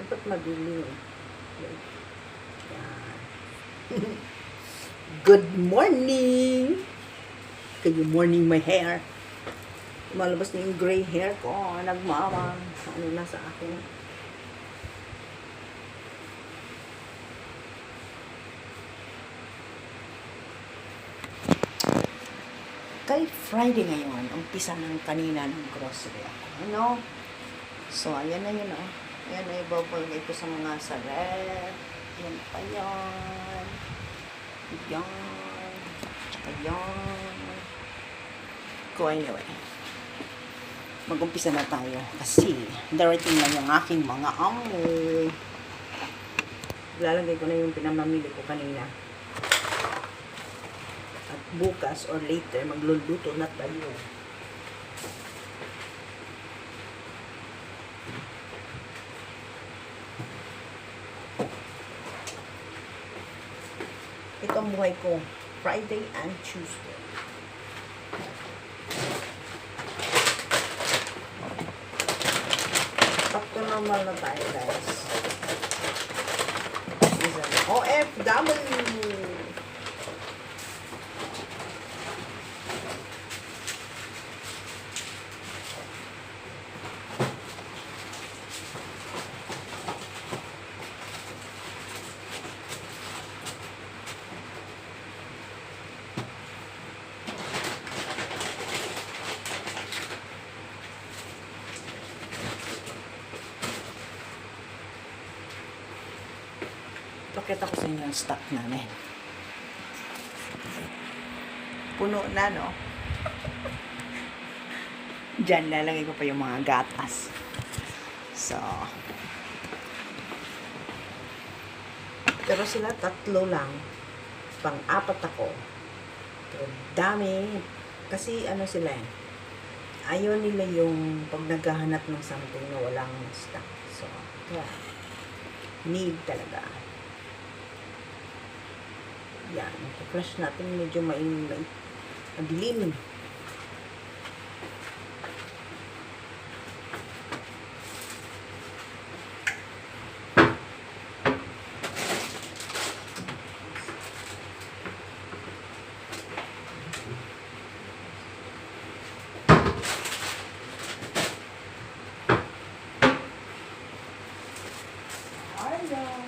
Dapat madilim. Yan. Good morning! Good morning, my hair. Malabas na yung gray hair ko. Nagmama. Ano na sa akin. Kay Friday ngayon, umpisa ng kanina ng grocery ako. Ano? So, ayan na yun, oh. Ayan na, ibabagay ko sa mga saret. Yan pa yan. Yan. Tsaka yan. So, anyway. Mag-umpisa na tayo. Kasi, darating na yung aking mga amoy. Lalagay ko na yung pinamamili ko kanina. At bukas or later, magluluto na tayo. Ito ang buhay ko. Friday and Tuesday. Back to normal na tayo, guys. OFW! Pakita ko sa inyo ang stock namin. Puno na, no? Diyan, lalagay ko pa yung mga gatas. So, pero sila tatlo lang. Pang-apat ako. Pero dami. Kasi ano sila eh. Ayaw nila yung pag naghahanap ng something na walang stock. So, yeah. Need talaga. Yan. Flash natin medyo madilim. Hello.